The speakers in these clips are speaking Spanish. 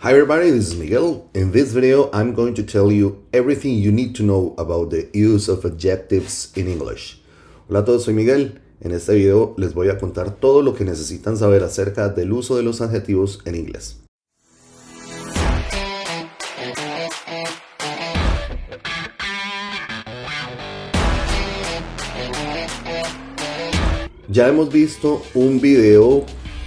Hi everybody, this is Miguel. In this video, I'm going to tell you everything you need to know about the use of adjectives in English. Hola a todos, soy Miguel. En este video les voy a contar todo lo que necesitan saber acerca del uso de los adjetivos en inglés. Ya hemos visto un video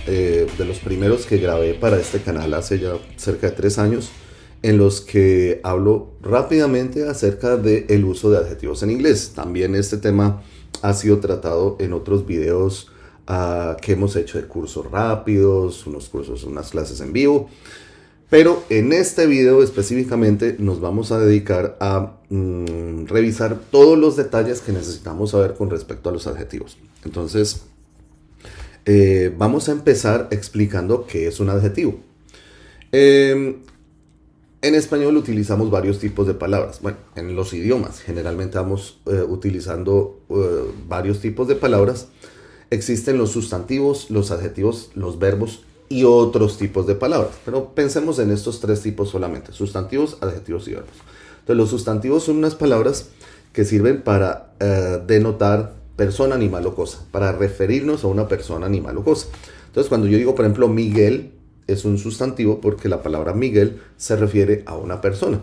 de los primeros que grabé para este canal hace ya cerca de 3 años, en los que hablo rápidamente acerca del uso de adjetivos en inglés. También este tema ha sido tratado en otros videos que hemos hecho de cursos rápidos, unas clases en vivo. Pero en este video específicamente nos vamos a dedicar a revisar todos los detalles que necesitamos saber con respecto a los adjetivos. Entonces, vamos a empezar explicando qué es un adjetivo. En español utilizamos varios tipos de palabras. Bueno, en los idiomas generalmente vamos utilizando varios tipos de palabras. Existen los sustantivos, los adjetivos, los verbos y otros tipos de palabras. Pero pensemos en estos 3 tipos solamente: sustantivos, adjetivos y verbos. Entonces, los sustantivos son unas palabras que sirven para denotar persona, animal o cosa, para referirnos a una persona, animal o cosa. Entonces, cuando yo digo, por ejemplo, Miguel, es un sustantivo porque la palabra Miguel se refiere a una persona.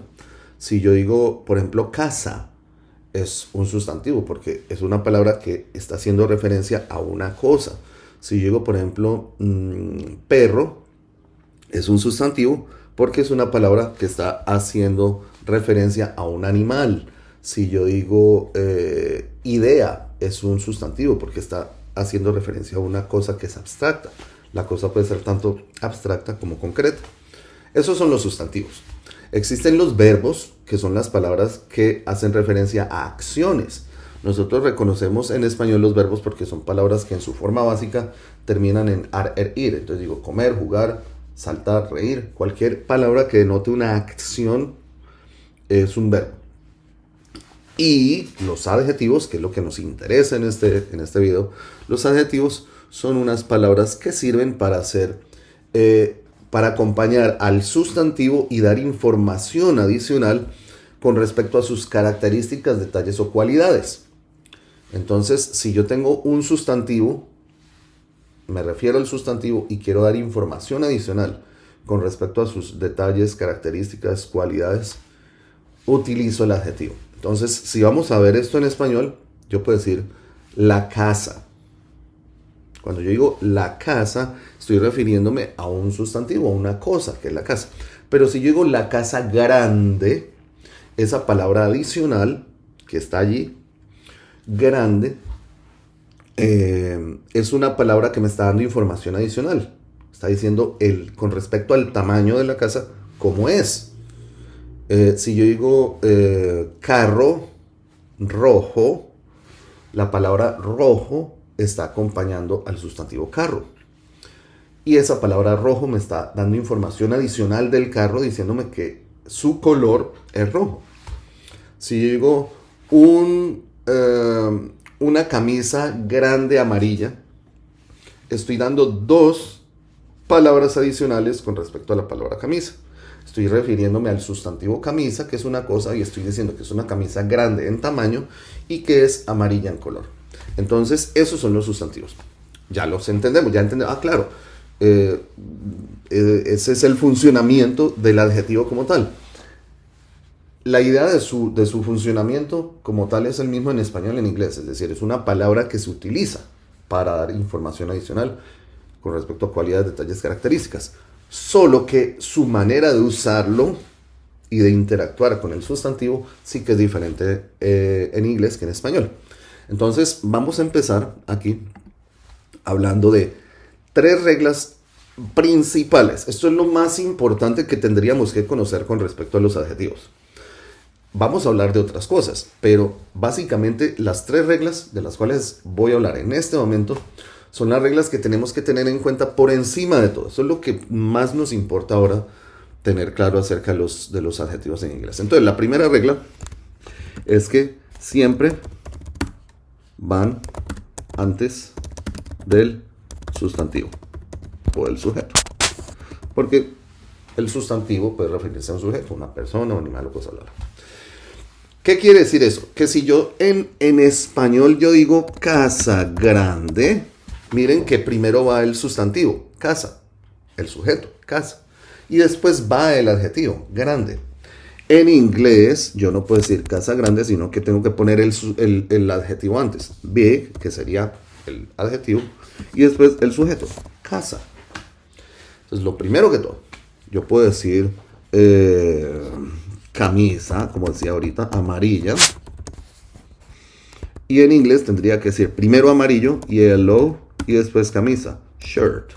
Si yo digo, por ejemplo, casa, es un sustantivo porque es una palabra que está haciendo referencia a una cosa. Si yo digo, por ejemplo, perro, es un sustantivo porque es una palabra que está haciendo referencia a un animal. Si yo digo idea, es un sustantivo porque está haciendo referencia a una cosa que es abstracta. La cosa puede ser tanto abstracta como concreta. Esos son los sustantivos. Existen los verbos, que son las palabras que hacen referencia a acciones. Nosotros reconocemos en español los verbos porque son palabras que en su forma básica terminan en ar, er, ir. Entonces digo comer, jugar, saltar, reír. Cualquier palabra que denote una acción es un verbo. Y los adjetivos, que es lo que nos interesa en este video, los adjetivos son unas palabras que sirven para para acompañar al sustantivo y dar información adicional con respecto a sus características, detalles o cualidades. Entonces, si yo tengo un sustantivo, me refiero al sustantivo y quiero dar información adicional con respecto a sus detalles, características, cualidades, utilizo el adjetivo. Entonces, si vamos a ver esto en español, yo puedo decir la casa. Cuando yo digo la casa, estoy refiriéndome a un sustantivo, a una cosa, que es la casa. Pero si yo digo la casa grande, esa palabra adicional que está allí, grande, es una palabra que me está dando información adicional. Está diciendo con respecto al tamaño de la casa, cómo es. Si yo digo carro rojo, la palabra rojo está acompañando al sustantivo carro. Y esa palabra rojo me está dando información adicional del carro, diciéndome que su color es rojo. Si yo digo una camisa grande amarilla, estoy dando 2 palabras adicionales con respecto a la palabra camisa. Estoy refiriéndome al sustantivo camisa, que es una cosa, y estoy diciendo que es una camisa grande en tamaño y que es amarilla en color. Entonces, esos son los sustantivos. Ya los entendemos, ya entendemos. Ah, claro. Ese es el funcionamiento del adjetivo como tal. La idea de su funcionamiento como tal es el mismo en español y en inglés. Es decir, es una palabra que se utiliza para dar información adicional con respecto a cualidades, detalles, características. Solo que su manera de usarlo y de interactuar con el sustantivo sí que es diferente en inglés que en español. Entonces vamos a empezar aquí hablando de 3 reglas principales. Esto es lo más importante que tendríamos que conocer con respecto a los adjetivos. Vamos a hablar de otras cosas, pero básicamente las 3 reglas de las cuales voy a hablar en este momento son las reglas que tenemos que tener en cuenta por encima de todo. Eso es lo que más nos importa ahora tener claro acerca de los adjetivos en inglés. Entonces, la primera regla es que siempre van antes del sustantivo o del sujeto. Porque el sustantivo puede referirse a un sujeto, una persona, un animal o cosa bla, bla. ¿Qué quiere decir eso? Que si yo en español yo digo casa grande, miren que primero va el sustantivo, casa, el sujeto, casa. Y después va el adjetivo, grande. En inglés yo no puedo decir casa grande, sino que tengo que poner el adjetivo antes. Big, que sería el adjetivo, y después el sujeto, casa. Entonces lo primero que todo, yo puedo decir camisa, como decía ahorita, amarilla. Y en inglés tendría que decir primero amarillo, yellow, y después camisa, shirt.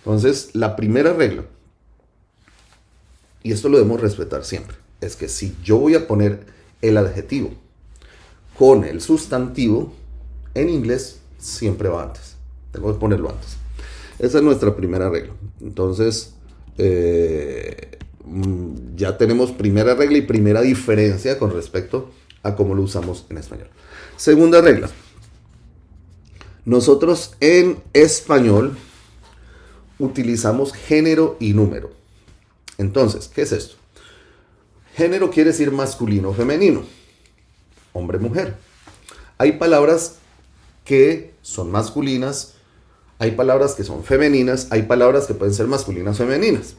Entonces, la primera regla, y esto lo debemos respetar siempre, es que si yo voy a poner el adjetivo con el sustantivo, en inglés siempre va antes. Tengo que ponerlo antes. Esa es nuestra primera regla. Entonces, ya tenemos primera regla y primera diferencia con respecto a cómo lo usamos en español. Segunda regla. Nosotros en español utilizamos género y número. Entonces, ¿qué es esto? Género quiere decir masculino o femenino, hombre, mujer. Hay palabras que son masculinas, hay palabras que son femeninas, hay palabras que pueden ser masculinas o femeninas.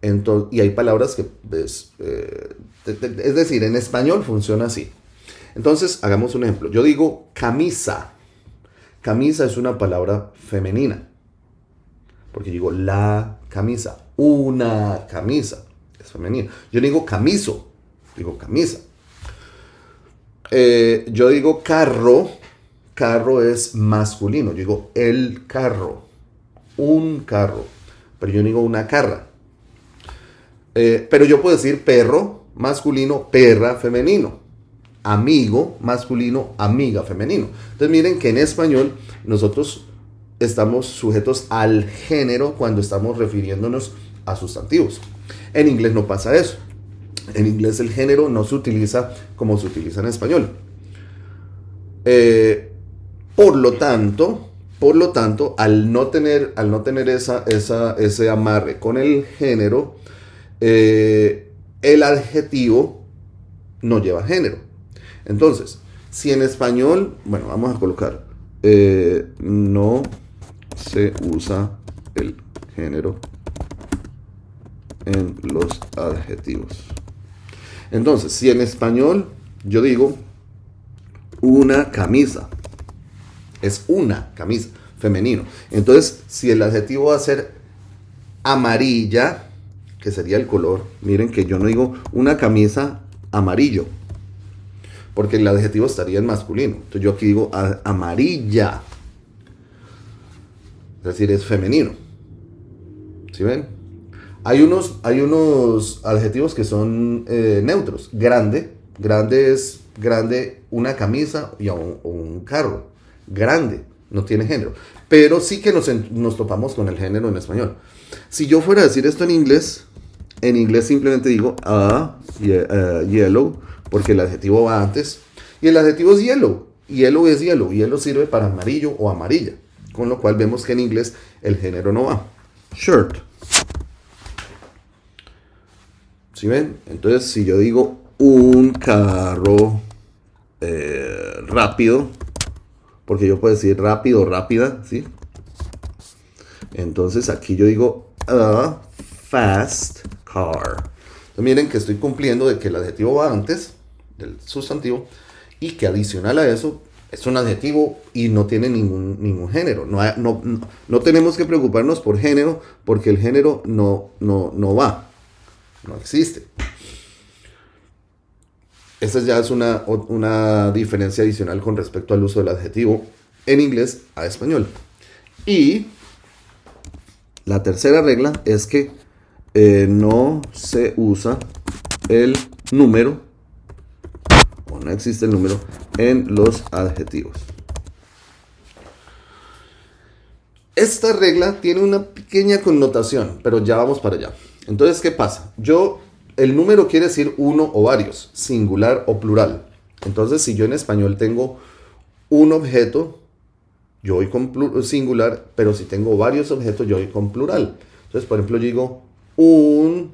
Entonces, y hay palabras que, es decir, en español funciona así. Entonces, hagamos un ejemplo. Yo digo camisa. Camisa es una palabra femenina. Porque digo la camisa, una camisa, es femenina. Yo digo camiso, digo camisa. Yo digo carro, carro es masculino. Yo digo el carro, un carro. Pero yo digo una carra. Pero yo puedo decir perro, masculino, perra, femenino. Amigo, masculino, amiga, femenino. Entonces miren que en español nosotros estamos sujetos al género cuando estamos refiriéndonos a sustantivos. En inglés no pasa eso. En inglés el género no se utiliza como se utiliza en español. Por lo tanto, al no tener ese amarre con el género, el adjetivo no lleva género. Entonces, si en español, bueno, vamos a colocar, no se usa el género en los adjetivos. Entonces, si en español yo digo una camisa, es una camisa, femenino. Entonces, si el adjetivo va a ser amarilla, que sería el color, miren que yo no digo una camisa amarillo, porque el adjetivo estaría en masculino. Entonces yo aquí digo amarilla. Es decir, es femenino. ¿Sí ven? Hay unos adjetivos que son neutros. Grande. Grande es grande una camisa y un carro. Grande. No tiene género. Pero sí que nos topamos con el género en español. Si yo fuera a decir esto en inglés simplemente digo yellow, porque el adjetivo va antes. Y el adjetivo es yellow. Yellow es yellow. Yellow sirve para amarillo o amarilla. Con lo cual vemos que en inglés el género no va. Shirt. ¿Sí ven? Entonces, si yo digo un carro rápido, porque yo puedo decir rápido o rápida, ¿sí? Entonces aquí yo digo a fast car. Entonces, miren que estoy cumpliendo de que el adjetivo va antes del sustantivo y que adicional a eso es un adjetivo y no tiene ningún género. No tenemos que preocuparnos por género porque el género no va. No existe. Esa ya es una diferencia adicional con respecto al uso del adjetivo en inglés a español. Y la tercera regla es que no se usa el número, o no existe el número, en los adjetivos. Esta regla tiene una pequeña connotación, pero ya vamos para allá. Entonces, ¿qué pasa? El número quiere decir uno o varios, singular o plural. Entonces, si yo en español tengo un objeto, yo voy con singular, pero si tengo varios objetos, yo voy con plural. Entonces, por ejemplo, yo digo un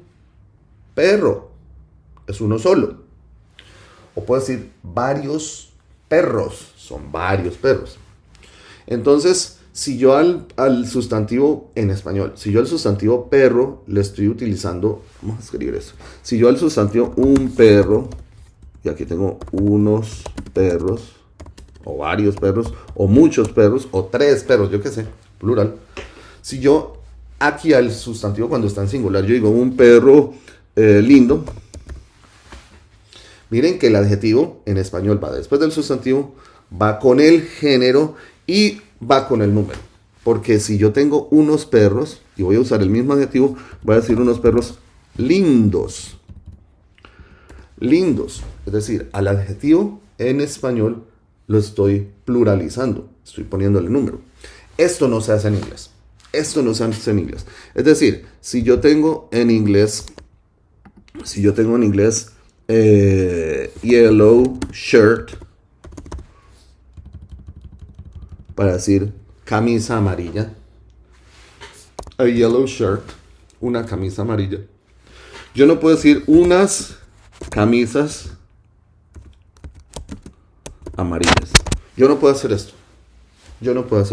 perro, es uno solo. O puedo decir varios perros, son varios perros. Entonces, si yo al sustantivo en español, si yo al sustantivo perro le estoy utilizando, vamos a escribir eso. Si yo al sustantivo un perro, y aquí tengo unos perros, o varios perros, o muchos perros, o tres perros, yo qué sé, plural. Si yo aquí al sustantivo cuando está en singular, yo digo un perro lindo, miren que el adjetivo en español va después del sustantivo, va con el género y va con el número. Porque si yo tengo unos perros, y voy a usar el mismo adjetivo, voy a decir unos perros lindos. Lindos. Es decir, al adjetivo en español lo estoy pluralizando. Estoy poniéndole número. Esto no se hace en inglés. Esto no se hace en inglés. Es decir, si yo tengo en inglés, yellow shirt, para decir camisa amarilla, a yellow shirt, una camisa amarilla. Yo no puedo decir unas camisas amarillas. Yo no puedo hacer esto. Yo no puedo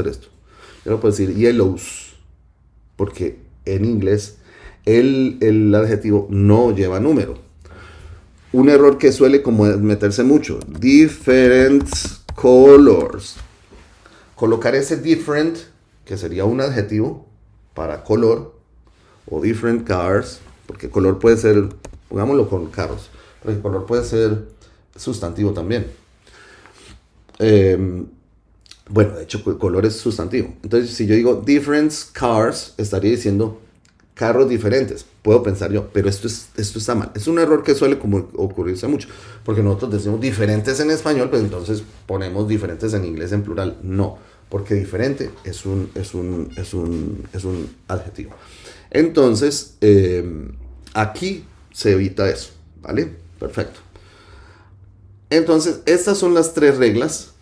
decir yellows, porque en inglés el adjetivo no lleva número. Un error que suele como meterse mucho. Different colors. Colocar ese different, que sería un adjetivo para color, o different cars, porque color puede ser, pongámoslo con carros, porque color puede ser sustantivo también. Bueno, de hecho, color es sustantivo. Entonces, si yo digo different cars, estaría diciendo carros diferentes. Puedo pensar yo, pero esto está mal. Es un error que suele como ocurrirse mucho, porque nosotros decimos diferentes en español, pues entonces ponemos diferentes en inglés en plural. No, porque diferente es un adjetivo. Entonces, aquí se evita eso, ¿vale? Perfecto. Entonces, estas son las tres reglas.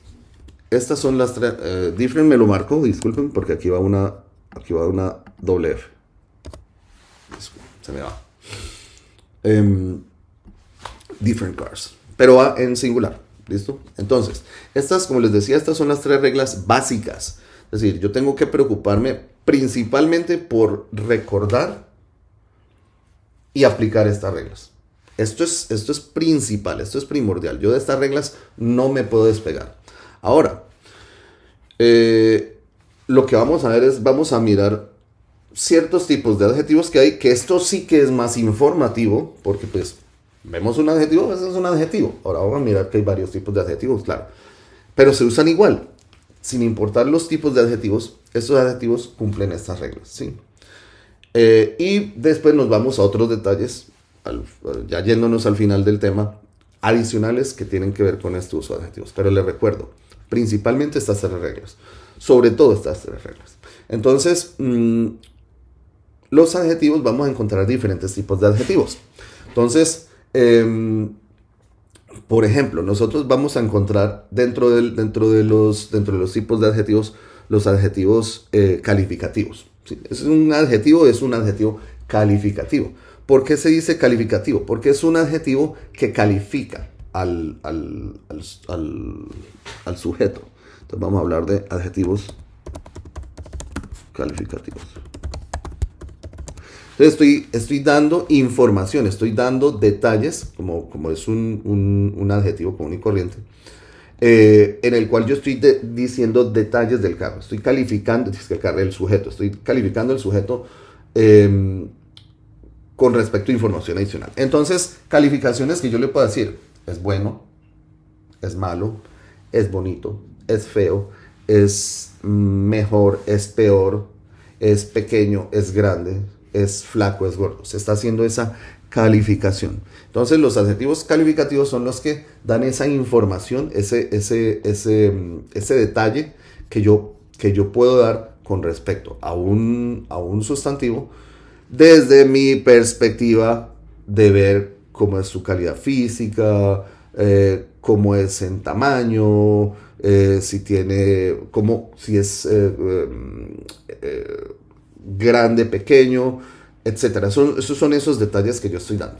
Estas son las tres. Different me lo marco, disculpen, porque aquí va una doble F. Se me va. Different cars. Pero va en singular. ¿Listo? Entonces, estas, como les decía, estas son las tres reglas básicas. Es decir, yo tengo que preocuparme principalmente por recordar y aplicar estas reglas. Esto es principal, esto es primordial. Yo de estas reglas no me puedo despegar. Ahora, lo que vamos a ver es, vamos a mirar ciertos tipos de adjetivos que hay, que esto sí que es más informativo, porque pues vemos un adjetivo, ese es un adjetivo. Ahora vamos a mirar que hay varios tipos de adjetivos, claro. Pero se usan igual. Sin importar los tipos de adjetivos, estos adjetivos cumplen estas reglas, ¿sí? Y después nos vamos a otros detalles, ya yéndonos al final del tema, adicionales que tienen que ver con este uso de adjetivos. Pero les recuerdo, principalmente estas tres reglas. Sobre todo estas tres reglas. Entonces, los adjetivos, vamos a encontrar diferentes tipos de adjetivos. Entonces, por ejemplo, nosotros vamos a encontrar dentro de los tipos de adjetivos, los adjetivos calificativos. ¿Sí? Es un adjetivo calificativo. ¿Por qué se dice calificativo? Porque es un adjetivo que califica al sujeto. Entonces vamos a hablar de adjetivos calificativos. Entonces estoy dando información, estoy dando detalles, como es un adjetivo común y corriente, en el cual yo estoy diciendo detalles del carro. Estoy calificando el sujeto, estoy calificando el sujeto con respecto a información adicional. Entonces, calificaciones que yo le puedo decir: es bueno, es malo, es bonito, es feo, es mejor, es peor, es pequeño, es grande, es flaco, es gordo. Se está haciendo esa calificación. Entonces, los adjetivos calificativos son los que dan esa información, ese detalle que yo puedo dar con respecto a un sustantivo desde mi perspectiva de ver cómo es su calidad física, cómo es en tamaño, si es grande, pequeño, etcétera. Esos son esos detalles que yo estoy dando.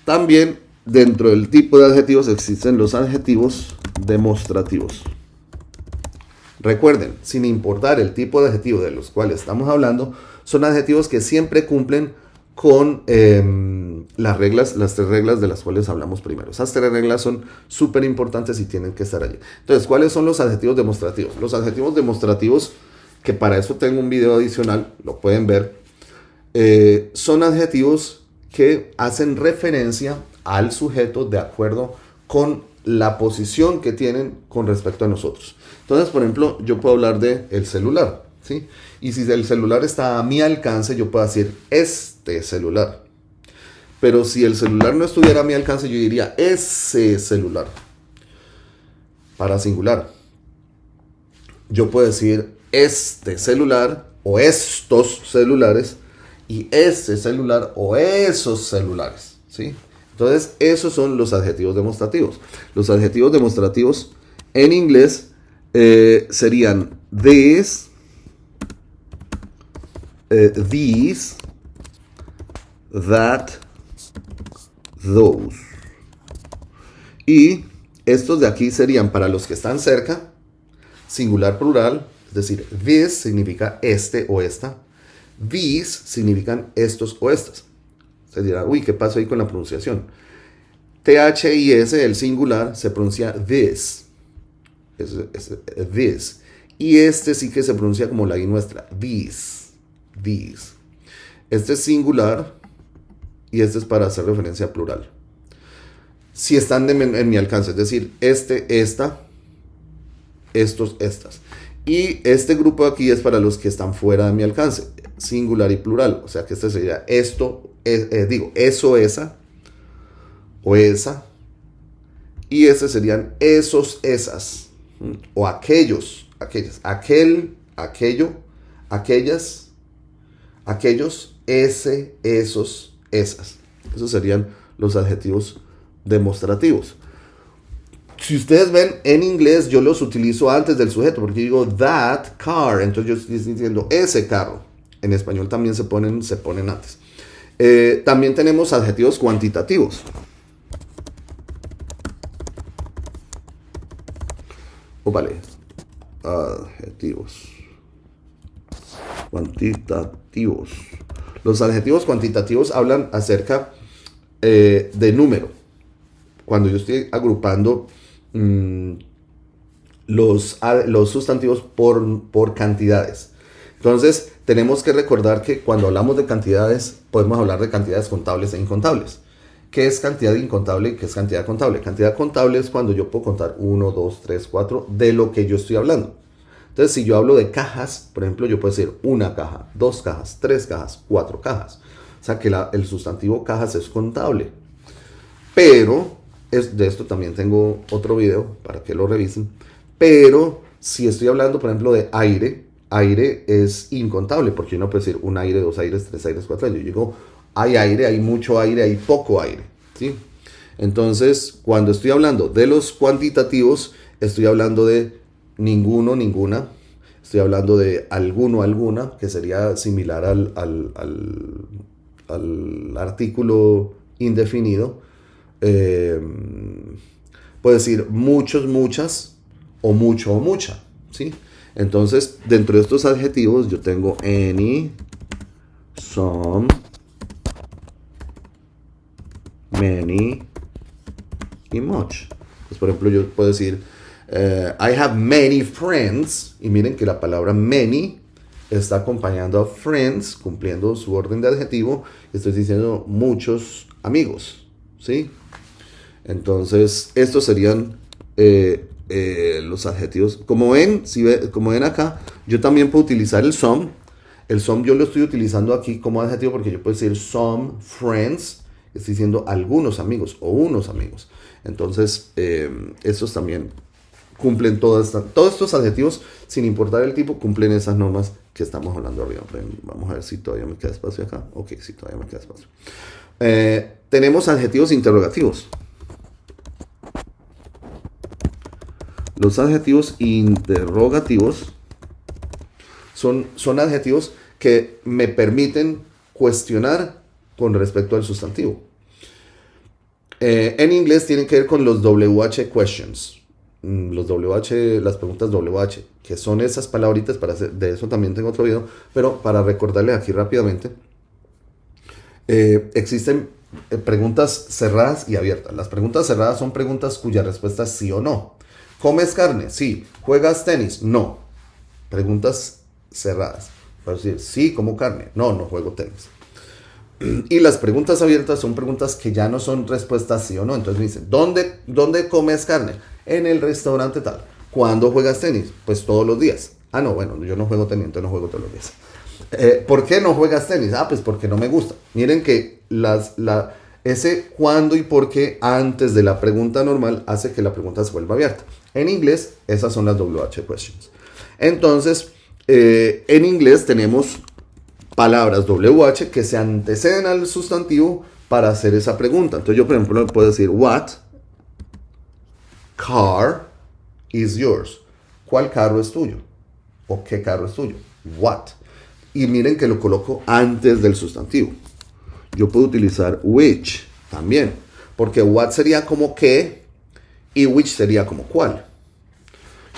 También dentro del tipo de adjetivos existen los adjetivos demostrativos. Recuerden, sin importar el tipo de adjetivo de los cuales estamos hablando, son adjetivos que siempre cumplen con las tres reglas de las cuales hablamos primero. Esas tres reglas son súper importantes y tienen que estar allí. Entonces, ¿cuáles son los adjetivos demostrativos? Los adjetivos demostrativos, que para eso tengo un video adicional, lo pueden ver, son adjetivos que hacen referencia al sujeto de acuerdo con la posición que tienen con respecto a nosotros. Entonces, por ejemplo, yo puedo hablar de el celular, ¿sí? Y si el celular está a mi alcance, yo puedo decir este celular. Pero si el celular no estuviera a mi alcance, yo diría ese celular. Para singular. Yo puedo decir este celular o estos celulares y ese celular o esos celulares, ¿sí? Entonces, esos son los adjetivos demostrativos. Los adjetivos demostrativos en inglés serían this, these, that, those. Y estos de aquí serían para los que están cerca, singular plural, es decir, this significa este o esta, these significan estos o estas. Se dirá, uy, ¿qué pasó ahí con la pronunciación? T-H-I-S, el singular, se pronuncia this. Es this. Y este sí que se pronuncia como la I nuestra, these. These. Este es singular y este es para hacer referencia a plural. Si están en mi alcance, es decir, este, esta, estos, estas. Y este grupo de aquí es para los que están fuera de mi alcance, singular y plural. O sea que este sería esto, eso, esa, o esa. Y este serían esos, esas. O aquellos, aquellas. Aquel, aquello, aquellas, aquellos, ese, esos, esas. Esos serían los adjetivos demostrativos. Si ustedes ven en inglés, yo los utilizo antes del sujeto, porque digo that car, entonces yo estoy diciendo ese carro. En español también se ponen antes. También tenemos adjetivos cuantitativos. Vale, adjetivos cuantitativos. Los adjetivos cuantitativos hablan acerca de número. Cuando yo estoy agrupando los sustantivos por cantidades. Entonces, tenemos que recordar que cuando hablamos de cantidades, podemos hablar de cantidades contables e incontables. ¿Qué es cantidad incontable y qué es cantidad contable? Cantidad contable es cuando yo puedo contar 1, 2, 3, 4 de lo que yo estoy hablando. Entonces, si yo hablo de cajas, por ejemplo, yo puedo decir una caja, 2 cajas, 3 cajas, 4 cajas. O sea que el sustantivo cajas es contable. Pero, de esto también tengo otro video para que lo revisen. Pero, si estoy hablando, por ejemplo, de aire, aire es incontable, porque uno puede decir un aire, 2 aires, 3 aires, 4 aires. Yo digo, hay aire, hay mucho aire, hay poco aire, ¿sí? Entonces, cuando estoy hablando de los cuantitativos, estoy hablando de ninguno, ninguna. Estoy hablando de alguno, alguna, que sería similar al artículo indefinido. Puedo decir muchos, muchas, o mucho o mucha, ¿sí? Entonces, dentro de estos adjetivos yo tengo any, some, many y much. Pues, por ejemplo, yo puedo decir I have many friends. Y miren que la palabra many está acompañando a friends, cumpliendo su orden de adjetivo. Estoy diciendo muchos amigos, ¿sí? Entonces, estos serían los adjetivos. Como ven, como ven acá, yo también puedo utilizar el some. El some yo lo estoy utilizando aquí como adjetivo porque yo puedo decir some friends. Estoy diciendo algunos amigos o unos amigos. Entonces, estos también cumplen todos estos adjetivos, sin importar el tipo, cumplen esas normas que estamos hablando arriba. Vamos a ver si todavía me queda espacio acá. Ok, sí, todavía me queda espacio. Tenemos adjetivos interrogativos. Los adjetivos interrogativos son adjetivos que me permiten cuestionar con respecto al sustantivo. En inglés tienen que ver con los WH questions. Los WH, las preguntas WH, que son esas palabritas, de eso también tengo otro video, pero para recordarles aquí rápidamente, existen preguntas cerradas y abiertas. Las preguntas cerradas son preguntas cuya respuesta es sí o no. ¿Comes carne? Sí. ¿Juegas tenis? No. Preguntas cerradas. Para decir, sí, como carne. No, no juego tenis. Y las preguntas abiertas son preguntas que ya no son respuestas sí o no. Entonces me dicen, ¿dónde comes carne? En el restaurante tal. ¿Cuándo juegas tenis? Pues todos los días. Ah, no, bueno, yo no juego tenis, entonces no juego todos los días. ¿Por qué no juegas tenis? Ah, pues porque no me gusta. Miren que ese cuándo y por qué antes de la pregunta normal hace que la pregunta se vuelva abierta. En inglés, esas son las WH questions. Entonces, en inglés tenemos palabras WH que se anteceden al sustantivo para hacer esa pregunta. Entonces yo, por ejemplo, puedo decir, what car is yours? ¿Cuál carro es tuyo? ¿O qué carro es tuyo? What. Y miren que lo coloco antes del sustantivo. Yo puedo utilizar which también, porque what sería como qué y which sería como cuál.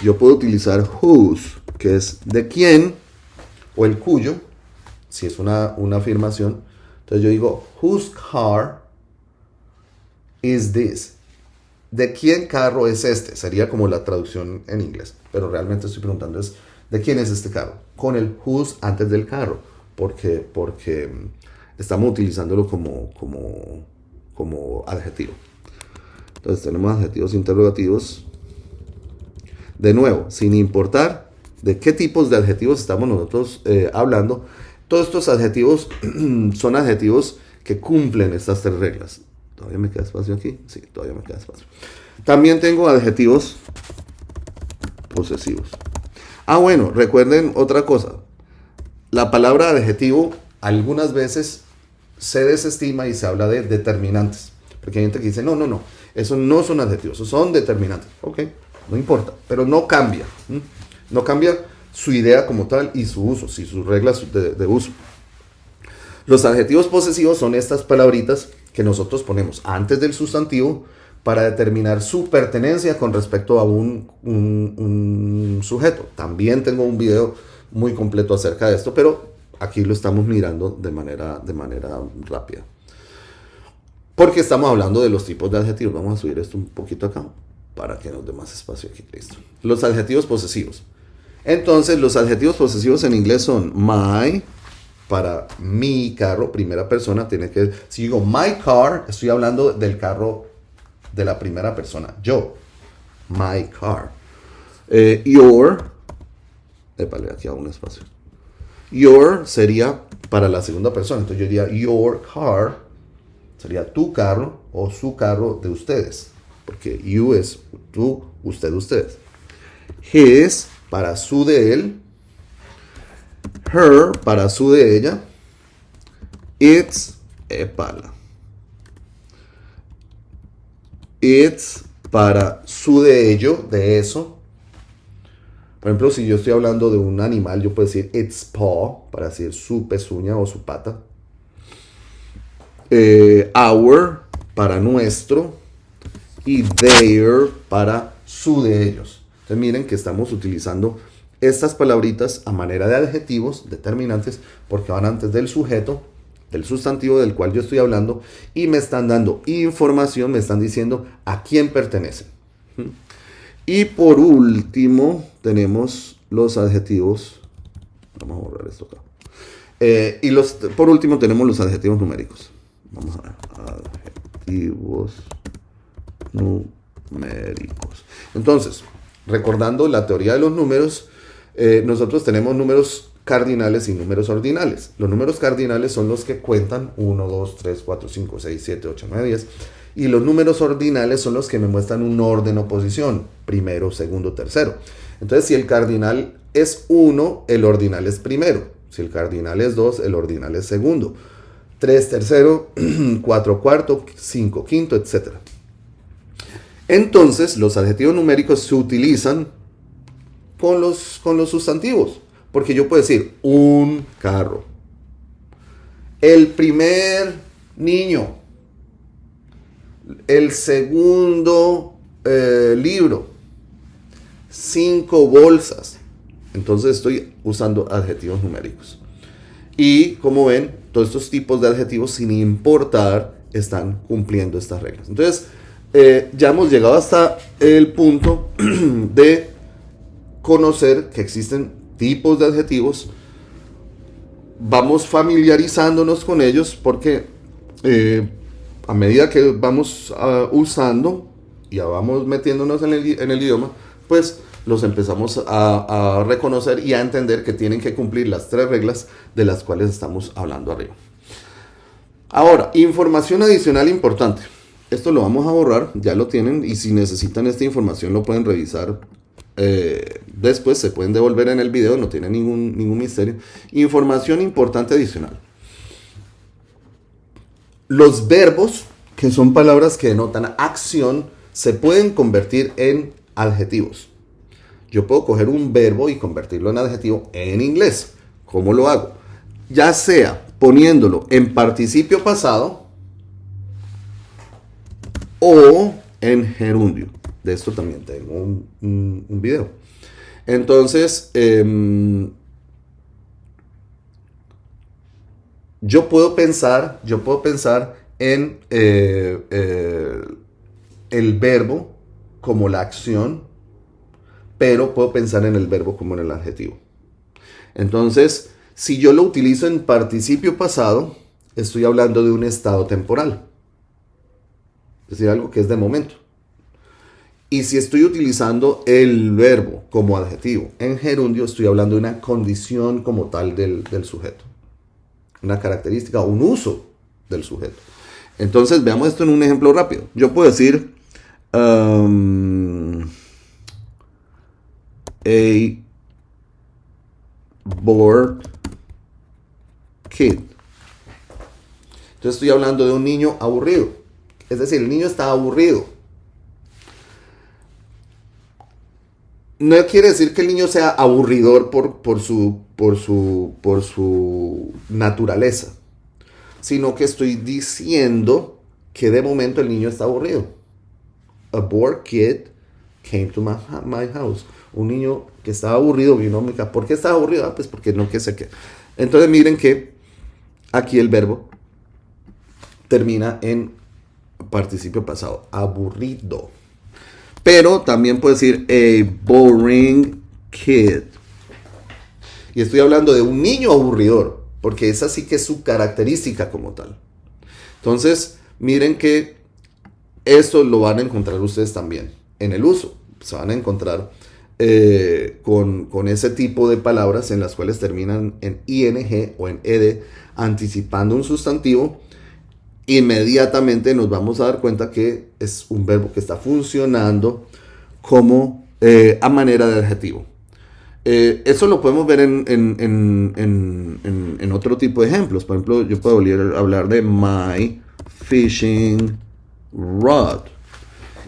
Yo puedo utilizar whose, que es de quién, o el cuyo, si es una afirmación. Entonces yo digo, whose car is this? ¿De quién carro es este? Sería como la traducción en inglés, pero realmente estoy preguntando es, ¿de quién es este carro? Con el whose antes del carro, porque estamos utilizándolo como adjetivo. Entonces tenemos adjetivos interrogativos. De nuevo, sin importar de qué tipos de adjetivos estamos nosotros hablando, todos estos adjetivos son adjetivos que cumplen estas tres reglas. ¿Todavía me queda espacio aquí? Sí, todavía me queda espacio. También tengo adjetivos posesivos. Ah, bueno, recuerden otra cosa. La palabra adjetivo algunas veces se desestima y se habla de determinantes. Porque hay gente que dice, no, eso no son adjetivos, esos son determinantes. Ok, no importa, pero no cambia. No cambia su idea como tal y su uso, sí, sus reglas de uso. Los adjetivos posesivos son estas palabritas que nosotros ponemos antes del sustantivo para determinar su pertenencia con respecto a un sujeto. También tengo un video muy completo acerca de esto, pero aquí lo estamos mirando de manera rápida. Porque estamos hablando de los tipos de adjetivos. Vamos a subir esto un poquito acá para que nos dé más espacio aquí. Listo. Los adjetivos posesivos. Entonces, los adjetivos posesivos en inglés son my, para mi carro, primera persona. Si digo my car, estoy hablando del carro de la primera persona. Yo. My car. Your. Épale, aquí hago un espacio. Your sería para la segunda persona. Entonces yo diría your car. Sería tu carro o su carro de ustedes. Porque you es tú, usted, ustedes. His para su de él. Her para su de ella. It's, épala. It's para su de ello, de eso. Por ejemplo, si yo estoy hablando de un animal, yo puedo decir its paw, para decir su pezuña o su pata. Our, para nuestro. Y their, para su de ellos. Entonces miren que estamos utilizando estas palabritas a manera de adjetivos determinantes porque van antes del sujeto, del sustantivo del cual yo estoy hablando y me están dando información, me están diciendo a quién pertenecen. Y por último tenemos los adjetivos. Vamos a borrar esto acá. Por último tenemos los adjetivos numéricos. Vamos a ver. Adjetivos numéricos. Entonces, recordando la teoría de los números, nosotros tenemos números cardinales y números ordinales. Los números cardinales son los que cuentan 1, 2, 3, 4, 5, 6, 7, 8, 9, 10. Y los números ordinales son los que me muestran un orden o posición. Primero, segundo, tercero. Entonces, si el cardinal es 1, el ordinal es primero. Si el cardinal es 2, el ordinal es segundo. 3, tercero, 4, cuarto, 5, quinto, etc. Entonces, los adjetivos numéricos se utilizan con los sustantivos. Porque yo puedo decir un carro, el primer niño, el segundo libro, 5 bolsas. Entonces estoy usando adjetivos numéricos. Y como ven, todos estos tipos de adjetivos, sin importar, están cumpliendo estas reglas. Entonces, ya hemos llegado hasta el punto de conocer que existen tipos de adjetivos. Vamos familiarizándonos con ellos porque a medida que vamos usando y ya vamos metiéndonos en el idioma, pues los empezamos a reconocer y a entender que tienen que cumplir las 3 reglas de las cuales estamos hablando arriba. Ahora, información adicional importante. Esto lo vamos a borrar, ya lo tienen, y si necesitan esta información lo pueden revisar después, se pueden devolver en el video, no tiene ningún misterio. Información importante adicional. Los verbos, que son palabras que denotan acción, se pueden convertir en adjetivos. Yo puedo coger un verbo y convertirlo en adjetivo en inglés. ¿Cómo lo hago? Ya sea poniéndolo en participio pasado o en gerundio. De esto también tengo un video. Entonces, yo puedo pensar en el verbo como la acción, pero puedo pensar en el verbo como en el adjetivo. Entonces, si yo lo utilizo en participio pasado, estoy hablando de un estado temporal. Es decir, algo que es de momento. Y si estoy utilizando el verbo como adjetivo en gerundio, estoy hablando de una condición como tal del sujeto. Una característica, un uso del sujeto. Entonces, veamos esto en un ejemplo rápido. Yo puedo decir a bored kid. Entonces estoy hablando de un niño aburrido. Es decir, el niño está aburrido. No quiere decir que el niño sea aburridor por su naturaleza, sino que estoy diciendo que de momento el niño está aburrido. A bored kid came to my house. Un niño que estaba aburrido vino a mi casa. ¿Por qué estaba aburrido? Ah, pues porque no que sé qué. Entonces miren que aquí el verbo termina en participio pasado, aburrido. Pero también puedo decir a boring kid. Y estoy hablando de un niño aburridor, porque esa sí que es su característica como tal. Entonces, miren que esto lo van a encontrar ustedes también en el uso. Se van a encontrar con ese tipo de palabras en las cuales terminan en ing o en ed, anticipando un sustantivo. Inmediatamente nos vamos a dar cuenta que es un verbo que está funcionando como a manera de adjetivo. Eso lo podemos ver en otro tipo de ejemplos. Por ejemplo, yo puedo hablar de my fishing rod.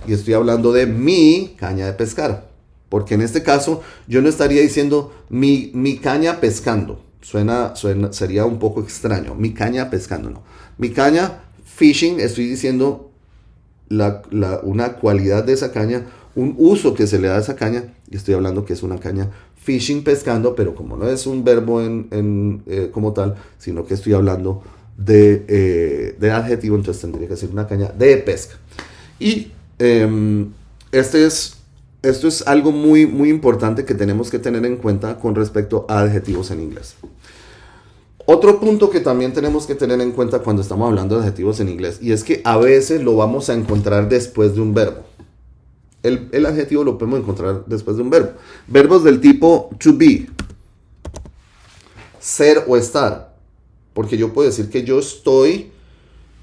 Y estoy hablando de mi caña de pescar. Porque en este caso yo no estaría diciendo mi caña pescando. Sería un poco extraño. Mi caña pescando, no. Mi caña fishing, estoy diciendo una cualidad de esa caña, un uso que se le da a esa caña, y estoy hablando que es una caña fishing pescando, pero como no es un verbo como tal, sino que estoy hablando de adjetivo, entonces tendría que ser una caña de pesca. Y esto es algo muy, muy importante que tenemos que tener en cuenta con respecto a adjetivos en inglés. Otro punto que también tenemos que tener en cuenta cuando estamos hablando de adjetivos en inglés, y es que a veces lo vamos a encontrar después de un verbo. El adjetivo lo podemos encontrar después de un verbo. Verbos del tipo to be, ser o estar. Porque yo puedo decir que yo estoy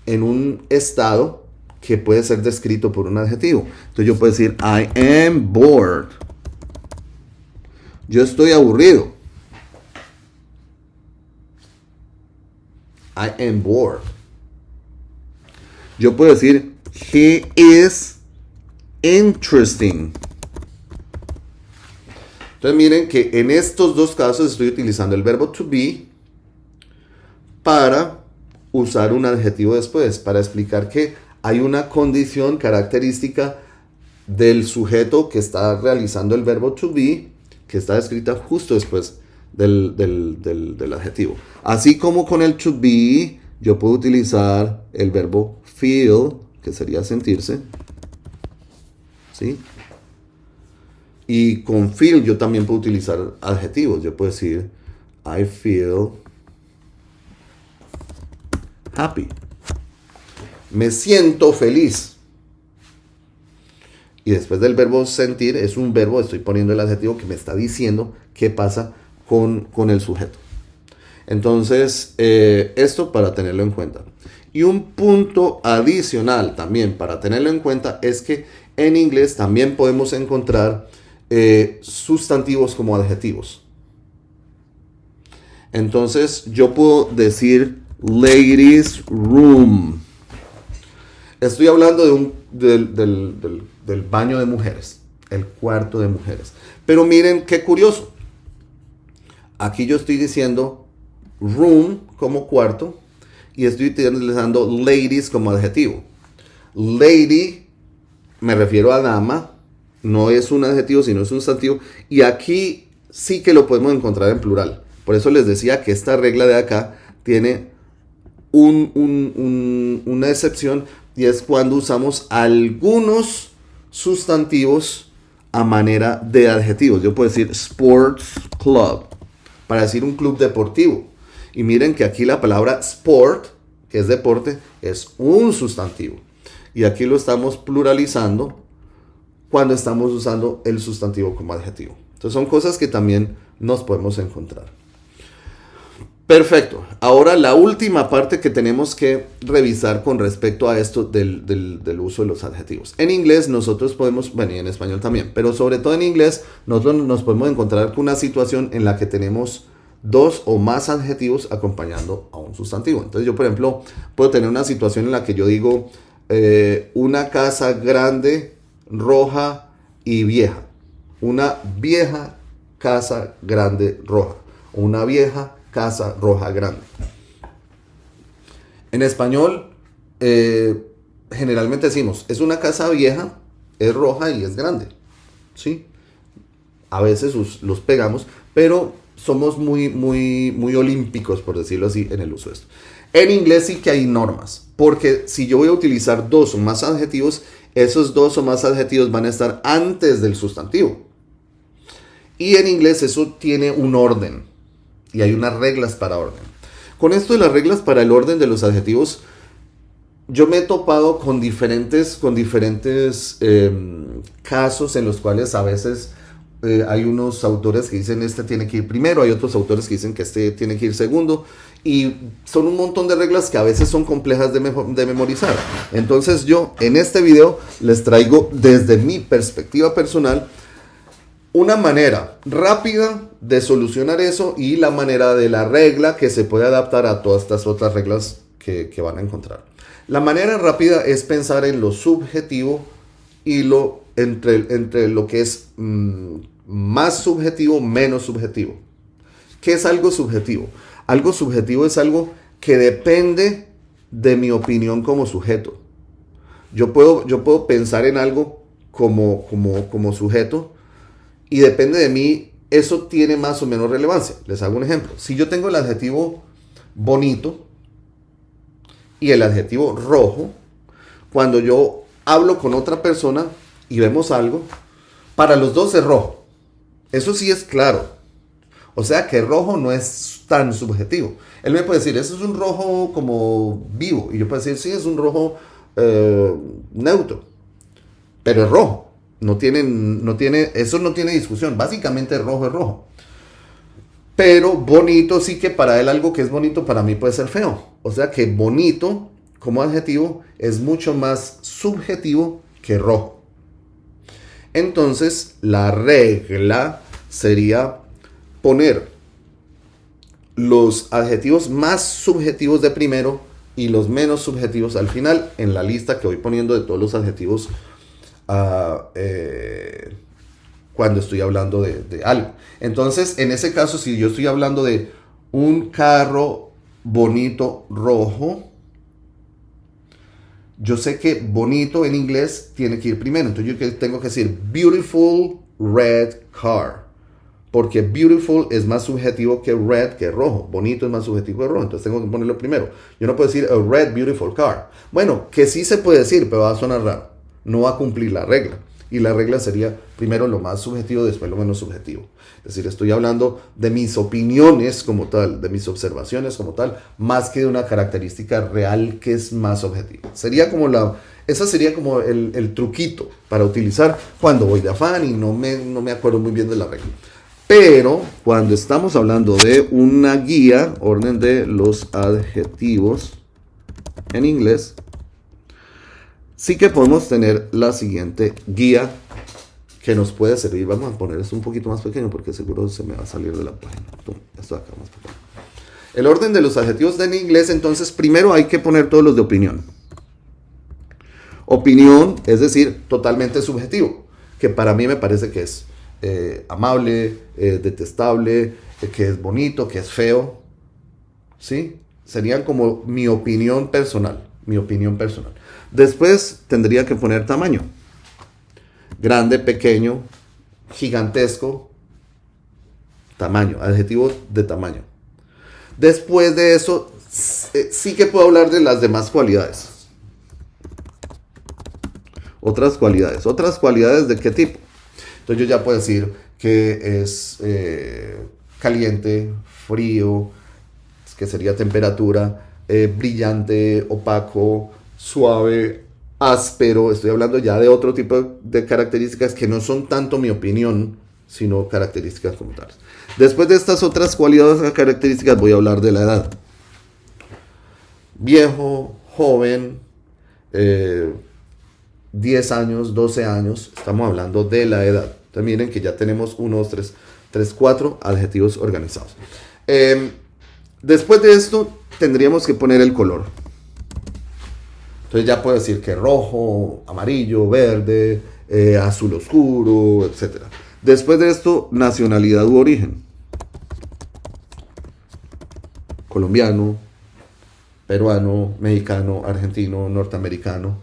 en un estado que puede ser descrito por un adjetivo. Entonces yo puedo decir I am bored. Yo estoy aburrido. I am bored. Yo puedo decir he is interesting. Entonces miren que en estos dos casos estoy utilizando el verbo to be para usar un adjetivo después, para explicar que hay una condición característica del sujeto que está realizando el verbo to be, que está escrita justo después del adjetivo. Así como con el to be, yo puedo utilizar el verbo feel, que sería sentirse, ¿sí? Y con feel yo también puedo utilizar adjetivos. Yo puedo decir, I feel happy. Me siento feliz. Y después del verbo sentir es un verbo, estoy poniendo el adjetivo que me está diciendo qué pasa con el sujeto. Entonces, esto para tenerlo en cuenta. Y un punto adicional también para tenerlo en cuenta es que en inglés también podemos encontrar sustantivos como adjetivos. Entonces, yo puedo decir ladies room. Estoy hablando del baño de mujeres, el cuarto de mujeres. Pero miren qué curioso. Aquí yo estoy diciendo room como cuarto y estoy utilizando ladies como adjetivo. Lady me refiero a dama, no es un adjetivo sino es un sustantivo, y aquí sí que lo podemos encontrar en plural. Por eso les decía que esta regla de acá tiene una excepción, y es cuando usamos algunos sustantivos a manera de adjetivos. Yo puedo decir sports club para decir un club deportivo. Y miren que aquí la palabra sport, que es deporte, es un sustantivo. Y aquí lo estamos pluralizando cuando estamos usando el sustantivo como adjetivo. Entonces son cosas que también nos podemos encontrar. Perfecto. Ahora la última parte que tenemos que revisar con respecto a esto del uso de los adjetivos. En inglés nosotros podemos, bueno, y en español también, pero sobre todo en inglés nosotros nos podemos encontrar con una situación en la que tenemos dos o más adjetivos acompañando a un sustantivo. Entonces yo, por ejemplo, puedo tener una situación en la que yo digo una casa grande, roja y vieja. Una vieja casa grande, roja. Una vieja casa roja grande. En español, generalmente decimos, es una casa vieja, es roja y es grande. ¿Sí? A veces los pegamos, pero somos muy olímpicos, por decirlo así, en el uso de esto. En inglés sí que hay normas, porque si yo voy a utilizar dos o más adjetivos, esos dos o más adjetivos van a estar antes del sustantivo. Y en inglés eso tiene un orden. Y hay unas reglas para orden. Con esto de las reglas para el orden de los adjetivos, yo me he topado con diferentes casos en los cuales a veces hay unos autores que dicen este tiene que ir primero, hay otros autores que dicen que este tiene que ir segundo, y son un montón de reglas que a veces son complejas de memorizar. Entonces yo en este video les traigo desde mi perspectiva personal una manera rápida de solucionar eso y la manera de la regla que se puede adaptar a todas estas otras reglas que van a encontrar. La manera rápida es pensar en lo subjetivo y entre lo que es más subjetivo, menos subjetivo. ¿Qué es algo subjetivo? Algo subjetivo es algo que depende de mi opinión como sujeto. Yo puedo pensar en algo como sujeto, y depende de mí, eso tiene más o menos relevancia. Les hago un ejemplo. Si yo tengo el adjetivo bonito y el adjetivo rojo, cuando yo hablo con otra persona y vemos algo, para los dos es rojo. Eso sí es claro. O sea que rojo no es tan subjetivo. Él me puede decir, eso es un rojo como vivo. Y yo puedo decir, sí, es un rojo neutro. Pero es rojo. Eso no tiene discusión. Básicamente rojo es rojo. Pero bonito sí, que para él algo que es bonito para mí puede ser feo. O sea que bonito como adjetivo es mucho más subjetivo que rojo. Entonces la regla sería poner los adjetivos más subjetivos de primero y los menos subjetivos al final en la lista que voy poniendo de todos los adjetivos cuando estoy hablando de algo. Entonces, en ese caso, si yo estoy hablando de un carro bonito rojo, yo sé que bonito en inglés tiene que ir primero. Entonces yo tengo que decir beautiful red car. Porque beautiful es más subjetivo que red, que rojo. Bonito es más subjetivo que rojo. Entonces tengo que ponerlo primero. Yo no puedo decir a red beautiful car. Bueno, que sí se puede decir, pero va a sonar raro. No va a cumplir la regla. Y la regla sería primero lo más subjetivo, después lo menos subjetivo. Es decir, estoy hablando de mis opiniones como tal, de mis observaciones como tal, más que de una característica real que es más objetiva. Esa sería como el truquito para utilizar cuando voy de afán y no me acuerdo muy bien de la regla. Pero cuando estamos hablando de una guía, orden de los adjetivos en inglés, sí que podemos tener la siguiente guía que nos puede servir. Vamos a poner esto un poquito más pequeño porque seguro se me va a salir de la página. Esto de acá más pequeño. El orden de los adjetivos en inglés, entonces primero hay que poner todos los de opinión. Opinión, es decir, totalmente subjetivo, que para mí me parece que es amable, detestable, que es bonito, que es feo. ¿Sí? Serían como mi opinión personal. Después tendría que poner tamaño. Grande, pequeño, gigantesco. Tamaño, adjetivo de tamaño. Después de eso, sí que puedo hablar de las demás cualidades. Otras cualidades de qué tipo. Entonces yo ya puedo decir que es caliente, frío, que sería temperatura, brillante, opaco, suave, áspero. Estoy hablando ya de otro tipo de características que no son tanto mi opinión, sino características como tales. Después de estas otras cualidades o características voy a hablar de la edad. Viejo, joven, 10 años, 12 años, estamos hablando de la edad. Entonces miren que ya tenemos 1, 2, 3, 4 adjetivos organizados. Después de esto tendríamos que poner el color. Entonces ya puedo decir que rojo, amarillo, verde, azul oscuro, etc. Después de esto, nacionalidad u origen. Colombiano, peruano, mexicano, argentino, norteamericano.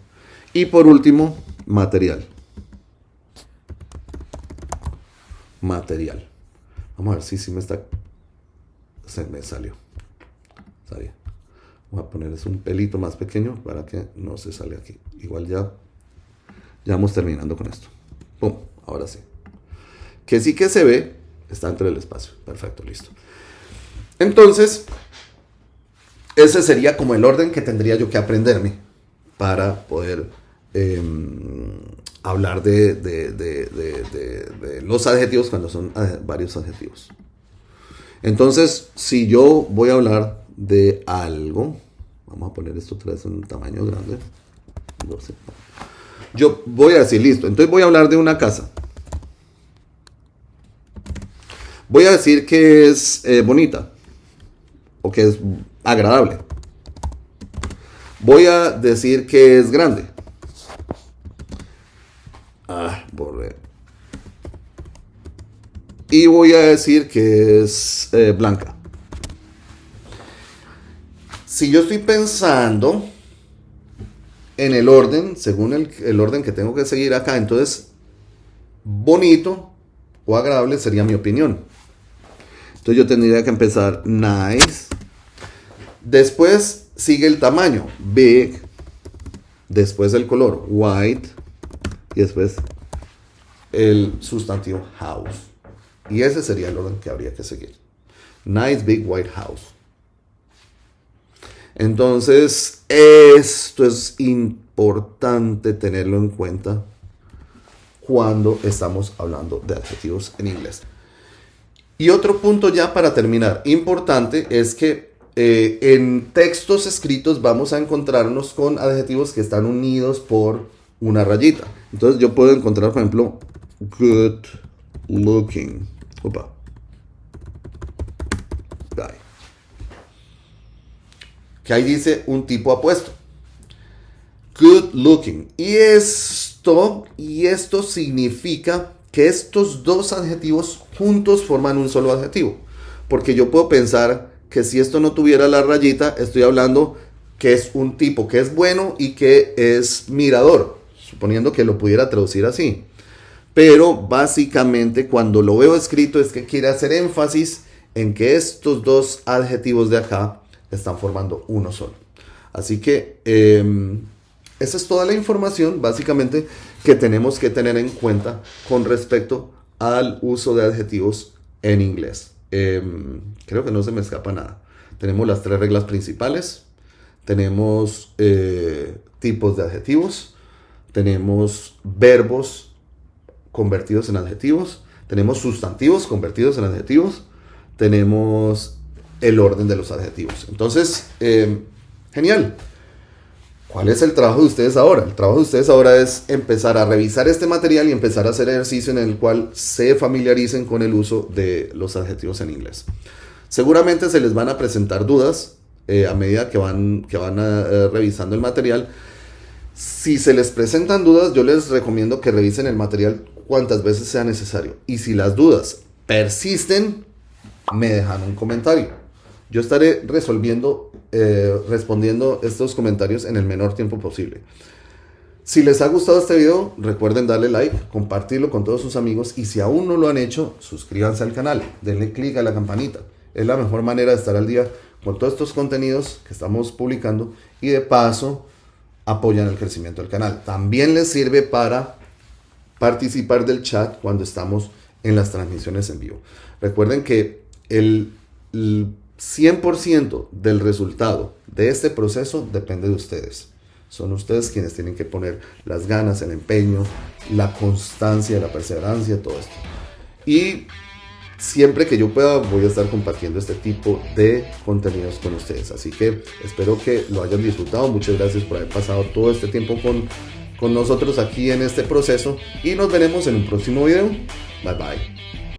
Y por último, material. Vamos a ver si me está... Se me salió. Está bien. Vamos a poner eso un pelito más pequeño para que no se sale aquí. Igual ya vamos terminando con esto. Pum, ahora sí. Que sí que se ve, está entre el espacio. Perfecto, listo. Entonces, ese sería como el orden que tendría yo que aprenderme para poder hablar de los adjetivos cuando son varios adjetivos. Entonces, si yo voy a hablar de algo, vamos a poner esto otra vez en un tamaño grande. Yo voy a decir, listo, entonces voy a hablar de una casa. Voy a decir que es bonita o que es agradable. Voy a decir que es grande. Borré. Y voy a decir que es blanca. Si yo estoy pensando en el orden, según el orden que tengo que seguir acá, entonces bonito o agradable sería mi opinión. Entonces yo tendría que empezar nice. Después sigue el tamaño, big. Después el color, white. Y después el sustantivo house. Y ese sería el orden que habría que seguir. Nice, big, white house. Entonces, esto es importante tenerlo en cuenta cuando estamos hablando de adjetivos en inglés. Y otro punto ya para terminar, importante, es que en textos escritos vamos a encontrarnos con adjetivos que están unidos por una rayita. Entonces yo puedo encontrar, por ejemplo, good looking. Opa. Guy. Que ahí dice un tipo apuesto. Good looking. Y esto significa que estos dos adjetivos juntos forman un solo adjetivo. Porque yo puedo pensar que si esto no tuviera la rayita, estoy hablando que es un tipo que es bueno y que es mirador, suponiendo que lo pudiera traducir así. Pero básicamente cuando lo veo escrito es que quiere hacer énfasis en que estos dos adjetivos de acá están formando uno solo. Así que esa es toda la información básicamente que tenemos que tener en cuenta con respecto al uso de adjetivos en inglés. Creo que no se me escapa nada. Tenemos las 3 reglas principales. Tenemos tipos de adjetivos. Tenemos verbos convertidos en adjetivos. Tenemos sustantivos convertidos en adjetivos. Tenemos el orden de los adjetivos. Entonces, genial. ¿Cuál es el trabajo de ustedes ahora? El trabajo de ustedes ahora es empezar a revisar este material y empezar a hacer ejercicio en el cual se familiaricen con el uso de los adjetivos en inglés. Seguramente se les van a presentar dudas a medida que van revisando el material. Si se les presentan dudas, yo les recomiendo que revisen el material cuantas veces sea necesario. Y si las dudas persisten, me dejan un comentario. Yo estaré respondiendo estos comentarios en el menor tiempo posible. Si les ha gustado este video, recuerden darle like, compartirlo con todos sus amigos y si aún no lo han hecho, suscríbanse al canal, denle click a la campanita. Es la mejor manera de estar al día con todos estos contenidos que estamos publicando y de paso apoyan el crecimiento del canal. También les sirve para participar del chat cuando estamos en las transmisiones en vivo. Recuerden que el 100% del resultado de este proceso depende de ustedes. Son ustedes quienes tienen que poner las ganas, el empeño, la constancia, la perseverancia, todo esto. Y siempre que yo pueda voy a estar compartiendo este tipo de contenidos con ustedes. Así que espero que lo hayan disfrutado. Muchas gracias por haber pasado todo este tiempo con nosotros aquí en este proceso. Y nos veremos en un próximo video. Bye bye.